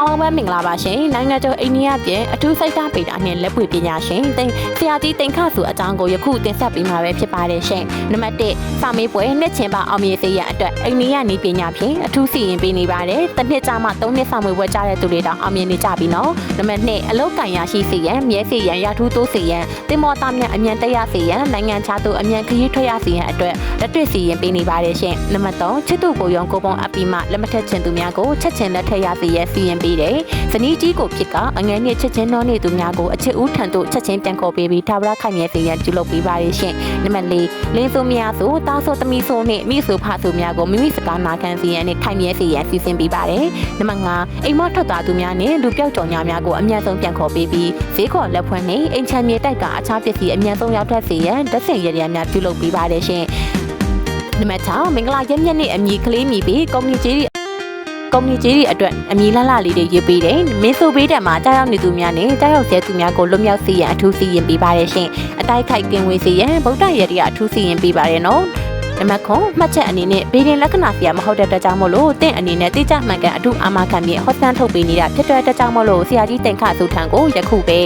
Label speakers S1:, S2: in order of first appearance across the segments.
S1: အားလုံးပဲမင်္ဂလာပါရှင်နိုင်ငံကျော်အိန္ဒိယပြည်အထူးစိတ်ဓာတ်ပေတာနဲ့လက်ပွေပညာရှင်ဆရာကြီးတင်ခစုအကြောင်းကိုယခုတင်ဆက်ပေးမှာပဲဖြစ်ပါတယ်ရှင်နံပါတ်1စာမေးပွဲနှစ်ချင်းပါအောင်မြင်စေရန်အတွက်အိန္ဒိယနည်းပညာဖြင့်အထူးစီရင်ပေးနေပါတယ်တစ်နှစ်ကြာမှ3နှစ်စာမေးပွဲကြားတဲ့သူတွေတောင်အောင်မြင်နေကြပြီနော်နံပါတ်2အလုတ်ကန်ရရှိစေရန်မြဲစေရန်ရထူးတိုးစေရန်တင်မောသားများအမြန်တက်ရစေရန်နိုင်ငံခြားသို့အမြန်ခရီးထွက်ရစေရန်အတွက်လက်တွေ့စီရင်ပေးနေပါတယ်ရှင်နံပါတ်3ချစ်သူကိုယုံကိုပုံအပီမှလက်မထက်ချင်သူများကိုချက်ချင်းလက်ထက်ရစေရန်စီရင်ပေးတယ်ဇနီးကြီးကိုဖြစ်ကအငယ်နှစ်ချက်ချင်းနှောနေသူများကိုအချစ်ဦးထံသို့ချက်ချင်းပြန်ခေါ်ပေးပြီးထာဝရခိုင်မြဲစေရန်ပြုလုပ်ပေးပါရရှင်နံပါတ်4လင်းဆိုများဆိုတားဆိုသမီးဆိုနှင့်မိဆိုဖဆိုများကိုမိမိစကားနာခံစေရန်နဲ့ခိုင်မြဲစေရန်စီစဉ်ပေးပါတယ်နံပါတ်5အိမ်မထွက်သွားသူများနဲ့လူပြောက်ကြော်ညာများကိုအမြန်ဆုံးပြန်ခေါ်ပေးပြီးဈေးခေါ်လက်ဖွင့်နှင့်အိမ်ချမ်းမြေတိုက်ကအခြားပစ္စည်းအမြန်ဆုံးရောက်ထွက်စေရန်ဓာတ်စင်ရရများပြုလုပ်ပေးပါတယ်ရှင်နံပါတ်6မင်္ဂလာရက်မြတ်နေ့အမည်ကလေးမြည်ပြီးကုမ္ပဏီကြီးတွေအတွက်အမည်လှလေးတွေရေးပေးတယ်။မင်းဆိုပေးတယ်မှာကြားရောက်နေသူများနဲ့ကြားရောက်ဆဲသူများကိုလွတ်မြောက်စေရန်အထူးစီရင်ပေးပါတယ်ရှင်။အတိုက်ခိုက်ကင်ဝေးစေရန်ဗုဒ္ဓရဲ့တရားအထူးစီရင်ပေးပါတယ်နော်။နံပါတ်9မှတ်ချက်အနေနဲ့ဘေးရင်လက္ခဏာဆရာမဟုတ်တဲ့အတွက်ကြောင့်မို့လို့တင့်အနေနဲ့တိကျမှန်ကန်အထူးအာမခံပြီးဟောစမ်းထုတ်ပေးနေတာဖြစ်တဲ့အတွက်ကြောင့်မို့လို့ဆရာကြီးတင်ခဆုထံကိုယခုပဲ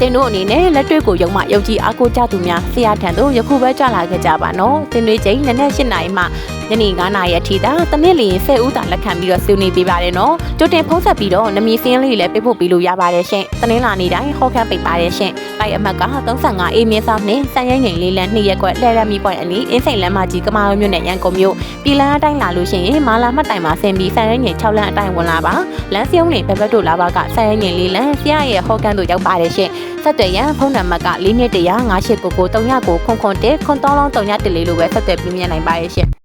S1: တင်တို့အနေနဲ့လက်တွေ့ကိုယုံမှယုံကြည်အားကိုးကြသူများဆရာထံသို့ယခုပဲကြလာခဲ့ကြပါနော်။တင်တွေချိန်နနက်၈နာရီမှညနေ9နာရီအထိသာတနစ်လျင်10ဦးသာလက်ခံပြီးတော့ဆွေးနွေးပေးပါတယ်နော်ကြိုတင်ဖုံးဆက်ပြီးတော့နမီစင်းလေးလည်းပေးဖို့ပြီးလို့ရပါတယ်ရှင်တနင်္လာနေ့တိုင်းဟောခန့်ပိတ်ပါတယ်ရှင်တိုက်အမှတ်က35အေးမြင်းဆောင်နဲ့စံရိုင်းငိန်လေးလမ်း2ရက်ကွက်လှည့်ရမီပွိုင်အနီးအင်းစိန်လမ်းမကြီးကမာမြို့နယ်ရန်ကုန်မြို့ပြည်လန်းအတိုင်းလာလို့ရှိရင်မာလာမှတ်တိုင်မှာဆင်ပြီးစံရိုင်းငိန်6လမ်းအတိုင်းဝင်လာပါလမ်းစရုံးနေဘက်ဘက်တို့လာပါကစံရိုင်းငိန်လေးလမ်းဆရာရဲ့ဟောခန့်တို့ရောက်ပါတယ်ရှင်ဆက်သွယ်ရန်ဖုန်းနံပါတ်က421 5899 3999 9 9 1 9 3 3 3 1 1 4လို့ပဲဆက်သွယ်ပြမြင်နိုင်ပါရဲ့ရှင်